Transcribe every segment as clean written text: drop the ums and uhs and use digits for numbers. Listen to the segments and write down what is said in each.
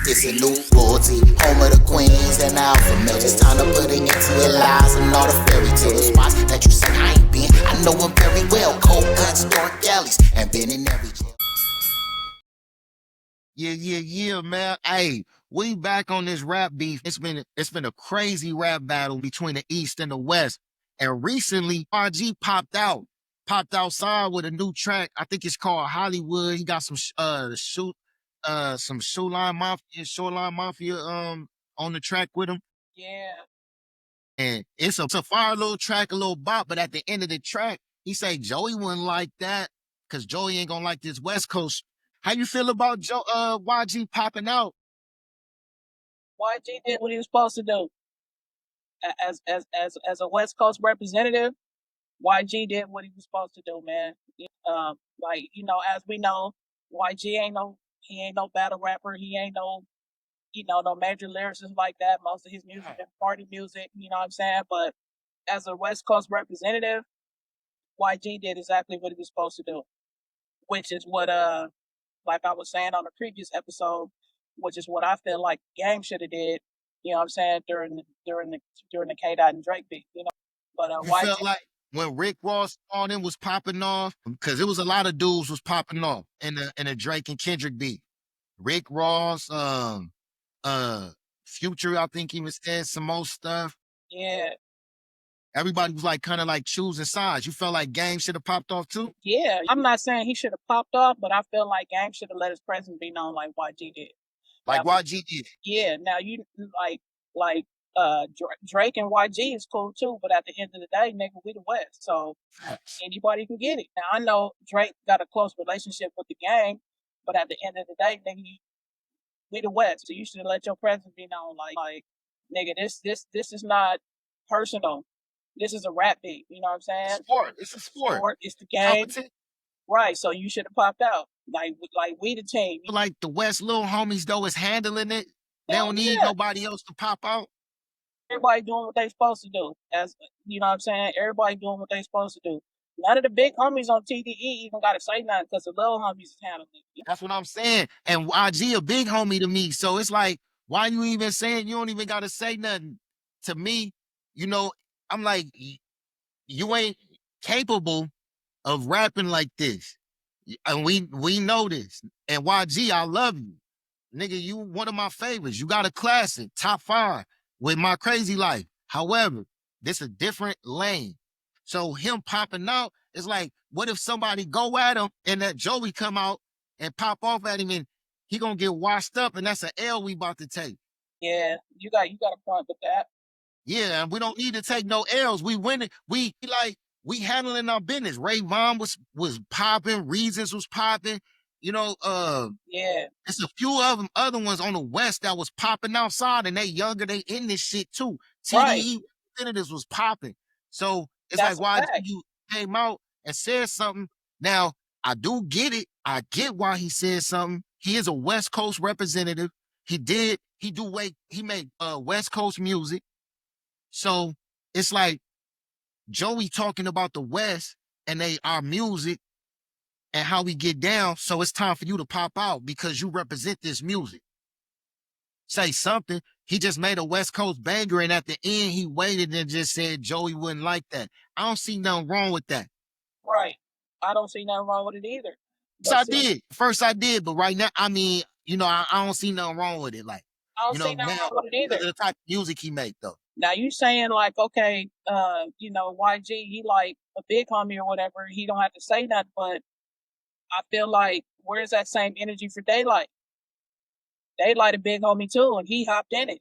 It's a new royalty, home of the queens and the alpha male. Just time to put it into your lives and all the fairy tale spots that you say I ain't been. I know them very well. Cold cuts, dark alleys, and been in every jail. Yeah, man. Hey, we back on this rap beef. It's been a crazy rap battle between the East and the West. And recently, RG popped outside with a new track. I think it's called Hollywood. He got some Shoreline Mafia on the track with him. Yeah. And it's a fire little track, a little bop, but at the end of the track, he say Joey wouldn't like that because Joey ain't gonna like this West Coast. How you feel about YG popping out? YG did what he was supposed to do. As a West Coast representative, YG did what he was supposed to do, man. Like, as we know, YG he ain't no battle rapper. He ain't no major lyricist like that. Most of his music is party music, you know what I'm saying? But as a West Coast representative, YG did exactly what he was supposed to do, which is what like I was saying on the previous episode, which is what I feel like Game should have did. You know what I'm saying during the K Dot and Drake beat. But You YG felt like when Rick Ross on him was popping off, because it was a lot of dudes was popping off in the Drake and Kendrick beat. Rick Ross, Future, I think he was saying some more stuff. Yeah. Everybody was like kind of like choosing sides. You felt like Game should have popped off too? Yeah. I'm not saying he should have popped off, but I feel like Game should have let his presence be known like YG did. Like YG did. Yeah. Now you like Drake and YG is cool too, but at the end of the day, nigga, we the West, so anybody can get it. Now I know Drake got a close relationship with the Game, but at the end of the day, nigga, we the West, so you should let your presence be known. Like, nigga, this is not personal. This is a rap beat. You know what I'm saying? It's a sport. It's the Game. Right. So you should have popped out. Like we the team. Like the West little homies though is handling it. They don't need nobody else to pop out. Everybody doing what they supposed to do. As you know what I'm saying? Everybody doing what they supposed to do. None of the big homies on TDE even gotta say nothing because the little homies is handling it. That's what I'm saying. And YG a big homie to me. So it's like, why you even saying you don't even gotta say nothing to me? I'm like, you ain't capable of rapping like this. And we know this. And YG, I love you. Nigga, you one of my favorites. You got a classic, top 5 with My Crazy Life. However, this a different lane. So him popping out is like, what if somebody go at him and that Joey come out and pop off at him and he gonna get washed up and that's an L we about to take. Yeah, you got a point with that. Yeah, and we don't need to take no L's. We winning. We handling our business. Ray Vaughn was popping, Reasons was popping. Yeah. It's a few of them other ones on the West that was popping outside and they younger, they in this shit too. TDE representatives was popping. So it's That's like why you came out and said something. Now, I do get it. I get why he said something. He is a West Coast representative. He made West Coast music. So it's like Joey talking about the West and our music and how we get down. So it's time for you to pop out because you represent this music. Say something. He just made a West Coast banger, and at the end, he waited and just said Joey wouldn't like that. I don't see nothing wrong with that. Right. I don't see nothing wrong with it either. First I did, but right now, I mean, I don't see nothing wrong with it. Like, I don't see nothing wrong with it either. The type of music he make though. Now you saying like, okay, YG, he like a big homie or whatever. He don't have to say nothing, but I feel like where's that same energy for Daylight? Daylight a big homie too, and he hopped in it.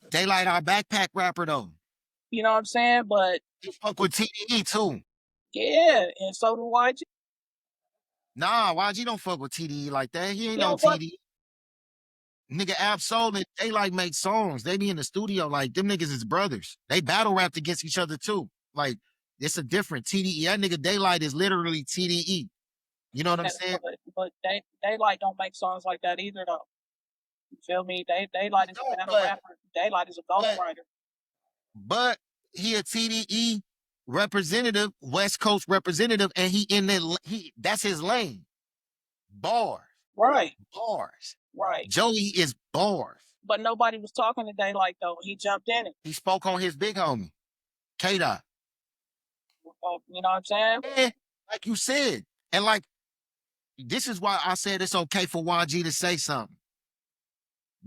Daylight our backpack rapper though. You know what I'm saying? But he fuck with TDE too. Yeah, and so do YG. Nah, YG don't fuck with TDE like that. He ain't on TDE. Nigga, Absol and Daylight make songs. They be in the studio like them niggas is brothers. They battle rapped against each other too. Like it's a different TDE. That nigga Daylight is literally TDE. You know what I'm saying? But Daylight don't make songs like that either though. You feel me? Daylight is a battle rapper. Daylight is a ghostwriter. But he a TDE representative, West Coast representative, and he in that that's his lane. Bars. Right. Bars. Right. Joey is bars. But nobody was talking today like though. He jumped in it. He spoke on his big homie, K-Dot. You know what I'm saying? And like you said, and like this is why I said it's okay for YG to say something.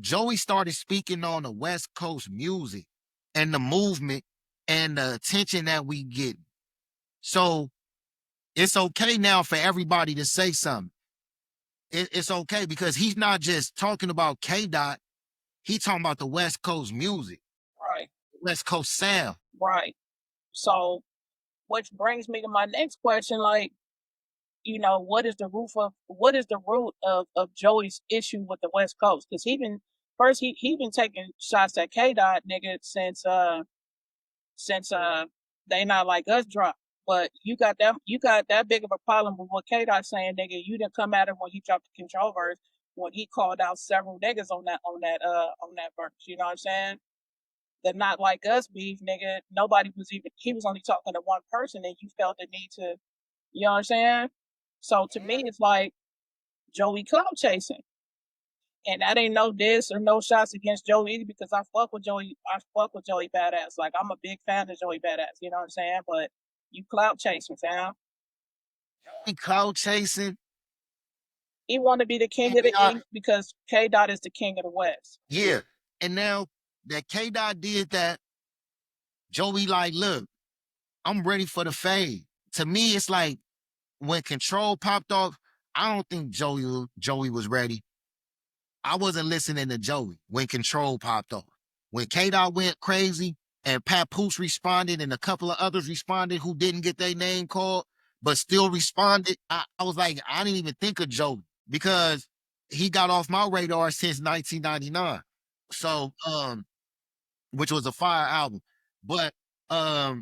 Joey started speaking on the West Coast music and the movement and the attention that we get. So it's okay now for everybody to say something. It's okay because he's not just talking about K Dot. He's talking about the West Coast music, Right. West Coast sound. Right. So, which brings me to my next question, like, you know, what is the root of Joey's issue with the West Coast? Because he been taking shots at K Dot nigga since They Not Like Us dropped. But you got that big of a problem with what K Dot saying, nigga. You didn't come at him when he dropped the Control verse, when he called out several niggas on that verse. You know what I'm saying? The Not Like Us beef, nigga. He was only talking to one person, and you felt the need to, you know what I'm saying? So to me, it's like Joey clout chasing. And that ain't no diss or no shots against Joey either, because I fuck with Joey. I fuck with Joey Badass. Like, I'm a big fan of Joey Badass. You know what I'm saying? But you clout chasing, fam. He cloud chasing. He want to be the king of the East because K Dot is the king of the West. Yeah. And now that K Dot did that, Joey like, look, I'm ready for the fade. To me, it's like when Control popped off, I don't think Joey was ready. I wasn't listening to Joey when Control popped off. When K-Dot went crazy and Papoose responded and a couple of others responded who didn't get their name called, but still responded, I was like, I didn't even think of Joey because he got off my radar since 1999. So, which was a fire album. But I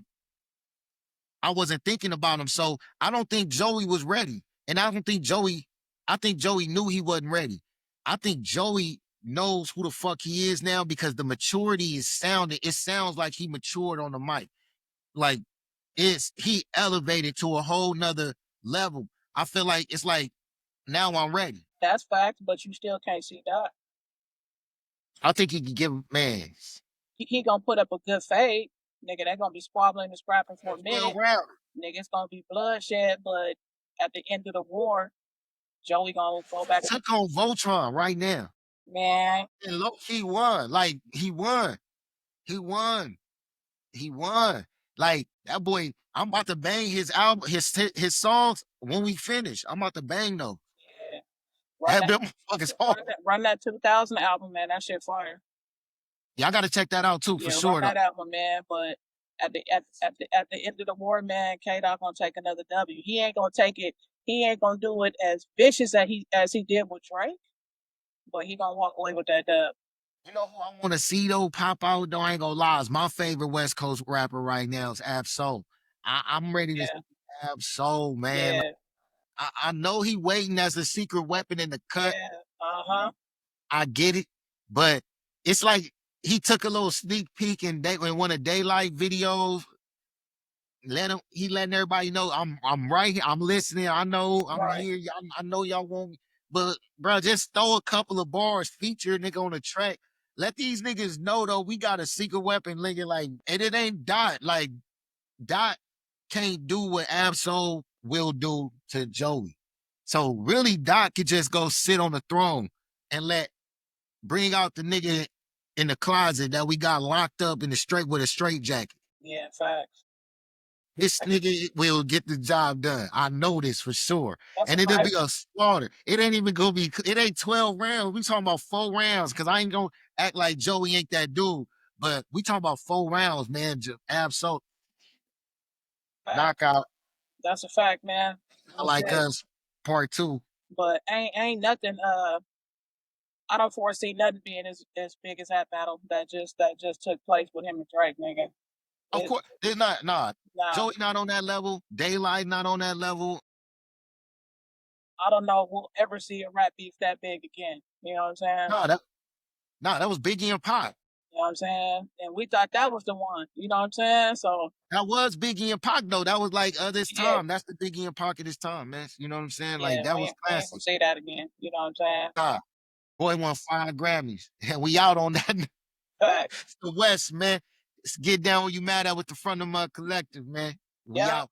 wasn't thinking about him. So I don't think Joey was ready. And I think Joey knew he wasn't ready. I think Joey knows who the fuck he is now because the maturity it sounds like he matured on the mic. Like he elevated to a whole nother level. I feel like it's like now I'm ready. That's fact, but you still can't see Dot. I think he can give man. He gonna put up a good fade. Nigga, they gonna be squabbling and scrapping for a minute. Nigga, it's gonna be bloodshed, but at the end of the war, Joey gonna go back. Took on Voltron right now. Man. And look, he won. Like, he won. He won. He won. Like, that boy, I'm about to bang his album, his songs when we finish. I'm about to bang though. Yeah. Run that 2000 album, man. That shit fire. Yeah, I gotta check that out too, for sure. Run that album, man. But at the end of the war, man, K-Dot gonna take another W. He ain't gonna take it. He ain't gonna do it as vicious as he did with Drake, but he gonna walk away with that dub. You know who I want to see though pop out though? I ain't gonna lie. It's my favorite West Coast rapper right now is Ab-Soul. I'm ready to see Ab-Soul, man. Yeah. Like, I know he waiting as a secret weapon in the cut. Yeah. I get it, but it's like he took a little sneak peek in one of Daylight videos. He letting everybody know I'm right here. I'm listening. I know I'm here. I know y'all want me. But bro, just throw a couple of bars, feature a nigga on the track. Let these niggas know though we got a secret weapon, nigga. Like, and it ain't Dot. Like, Dot can't do what Ab-Soul will do to Joey. So really, Dot could just go sit on the throne and bring out the nigga in the closet that we got locked up in with a straight jacket. Yeah, facts. This nigga will get the job done. I know this for sure. And it'll be a slaughter. It ain't even gonna be, it ain't 12 rounds. We talking about 4 rounds because I ain't gonna act like Joey ain't that dude. But we talking about 4 rounds, man. Absolute knockout. That's a fact, man. I like us, part 2. But ain't nothing. I don't foresee nothing being as big as that battle that just took place with him and Drake, nigga. Of course, it's not. Nah. Joey not on that level. Daylight not on that level. I don't know if we'll ever see a rap beef that big again. You know what I'm saying? That was Biggie and Pac. You know what I'm saying? And we thought that was the one. You know what I'm saying? So that was Biggie and Pac though. That was like this time. That's the Biggie and Pac of this time, man. You know what I'm saying? Like that was classic. Say that again. You know what I'm saying? Boy won 5 Grammys. And we out on that. Facts. It's the West, man. Let's get down where you mad at with the front of my collective, man. We Yeah. out.